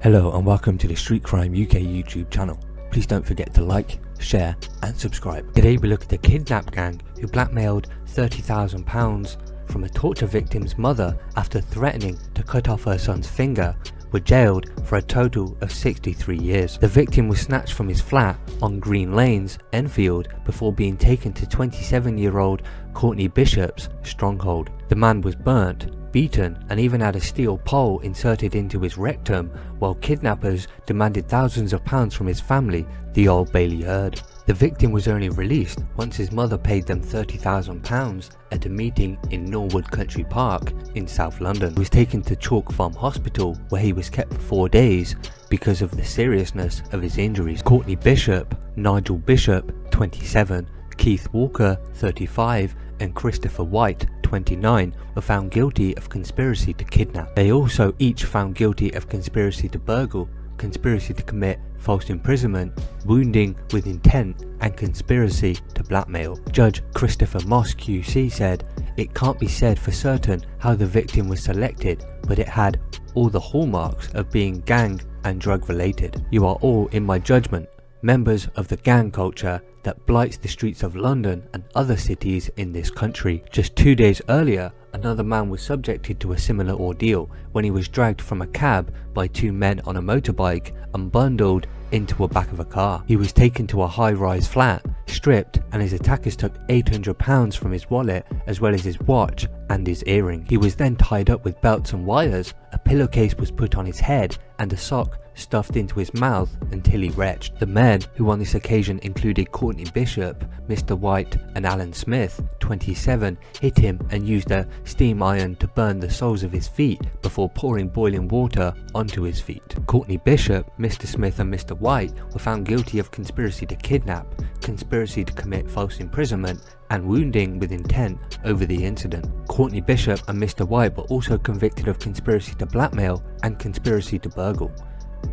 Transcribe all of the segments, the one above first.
Hello and welcome to the Street Crime UK YouTube channel. Please don't forget to like, share and subscribe. Today we look at the kidnap gang who blackmailed £30,000 from a torture victim's mother after threatening to cut off her son's finger, were jailed for a total of 63 years. The victim was snatched from his flat on Green Lanes, Enfield, before being taken to 27-year-old Courtney Bishop's stronghold. The man was burnt, beaten and even had a steel pole inserted into his rectum, while kidnappers demanded thousands of pounds from his family, the Old Bailey heard. The victim was only released once his mother paid them £30,000 at a meeting in Norwood Country Park in South London. He was taken to Chalk Farm Hospital where he was kept for 4 days because of the seriousness of his injuries. Courtney Bishop, Nigel Bishop, 27, Keith Walker, 35 and Christopher White, 29 were found guilty of conspiracy to kidnap. They also each found guilty of conspiracy to burgle, conspiracy to commit false imprisonment, wounding with intent and conspiracy to blackmail. Judge Christopher Moss QC said, "It can't be said for certain how the victim was selected, but it had all the hallmarks of being gang and drug related. You are all, in my judgment, members of the gang culture that blights the streets of London and other cities in this country." Just 2 days earlier, another man was subjected to a similar ordeal when he was dragged from a cab by two men on a motorbike and bundled into a back of a car. He was taken to a high-rise flat, stripped, and his attackers took £800 from his wallet as well as his watch and his earring. He was then tied up with belts and wires, a pillowcase was put on his head and a sock stuffed into his mouth until he retched. The men, who on this occasion included Courtney Bishop, Mr. White and Alan Smith, 27, hit him and used a steam iron to burn the soles of his feet before pouring boiling water onto his feet. Courtney Bishop, Mr. Smith and Mr. White were found guilty of conspiracy to kidnap, conspiracy to commit false imprisonment and wounding with intent over the incident. Courtney Bishop and Mr. White were also convicted of conspiracy to blackmail and conspiracy to burgle.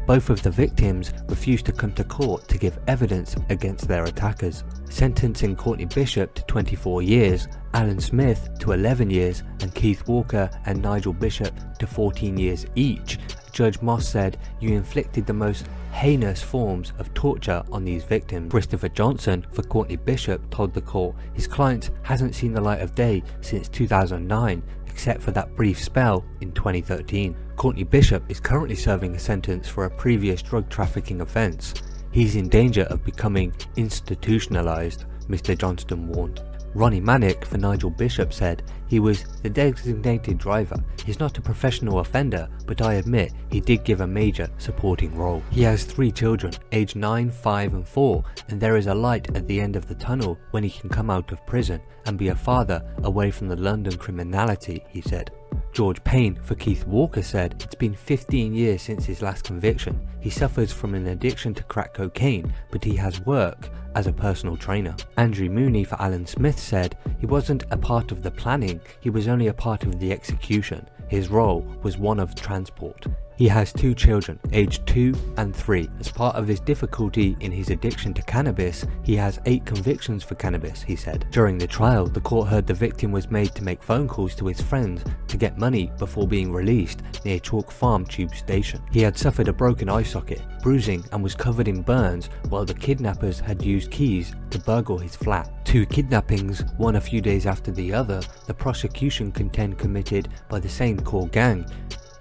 Both of the victims refused to come to court to give evidence against their attackers, sentencing Courtney Bishop to 24 years, Alan Smith to 11 years and Keith Walker and Nigel Bishop to 14 years each. Judge Moss said, "You inflicted the most heinous forms of torture on these victims." Christopher Johnson for Courtney Bishop told the court his client hasn't seen the light of day since 2009, except for that brief spell in 2013. Courtney Bishop is currently serving a sentence for a previous drug trafficking offence. He's in danger of becoming institutionalised, Mr. Johnston warned. Ronnie Manick for Nigel Bishop said, "He was the designated driver. He's not a professional offender, but I admit he did give a major supporting role. He has 3 children, aged 9, 5 and 4, and there is a light at the end of the tunnel when he can come out of prison and be a father away from the London criminality," he said. George Payne for Keith Walker said, "It's been 15 years since his last conviction. He suffers from an addiction to crack cocaine, but he has work as a personal trainer." Andrew Mooney for Alan Smith said, "He wasn't a part of the planning, he was only a part of the execution. His role was one of transport. He has 2 children, aged 2 and 3. As part of his difficulty in his addiction to cannabis, he has 8 convictions for cannabis," he said. During the trial, the court heard the victim was made to make phone calls to his friends to get money before being released near Chalk Farm Tube Station. He had suffered a broken eye socket, bruising and was covered in burns, while the kidnappers had used keys to burgle his flat. 2 kidnappings, one a few days after the other, the prosecution contend committed by the same core gang,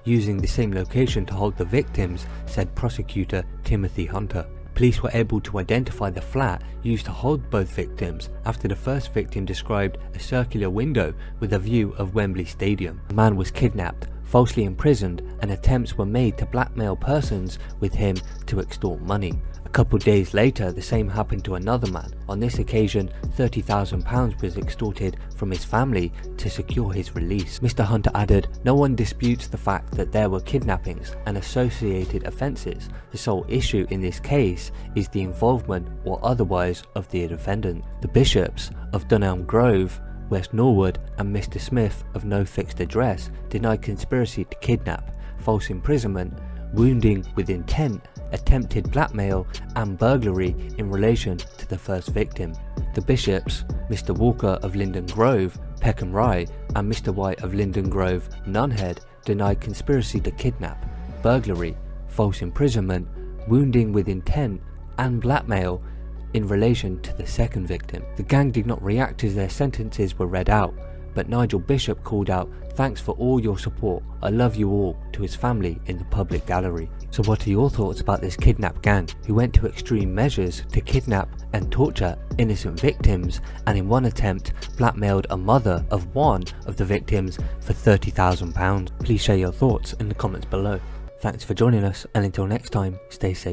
using the same location to hold the victims, said prosecutor Timothy Hunter. Police were able to identify the flat used to hold both victims after the first victim described a circular window with a view of Wembley Stadium. The man was kidnapped, falsely imprisoned, and attempts were made to blackmail persons with him to extort money. A couple days later, the same happened to another man. On this occasion, £30,000 was extorted from his family to secure his release. Mr. Hunter added, "No one disputes the fact that there were kidnappings and associated offences. The sole issue in this case is the involvement or otherwise of the defendant." The Bishops of Dunelm Grove, West Norwood and Mr. Smith of No Fixed Address denied conspiracy to kidnap, false imprisonment, wounding with intent, attempted blackmail and burglary in relation to the first victim. The Bishops, Mr. Walker of Linden Grove, Peckham Rye and Mr. White of Linden Grove, Nunhead, denied conspiracy to kidnap, burglary, false imprisonment, wounding with intent, and blackmail in relation to the second victim. The gang did not react as their sentences were read out, but Nigel Bishop called out, "Thanks for all your support, I love you all," to his family in the public gallery. So what are your thoughts about this kidnap gang who went to extreme measures to kidnap and torture innocent victims, and in one attempt blackmailed a mother of one of the victims for £30,000? Please share your thoughts in the comments below. Thanks for joining us, and until next time, stay safe.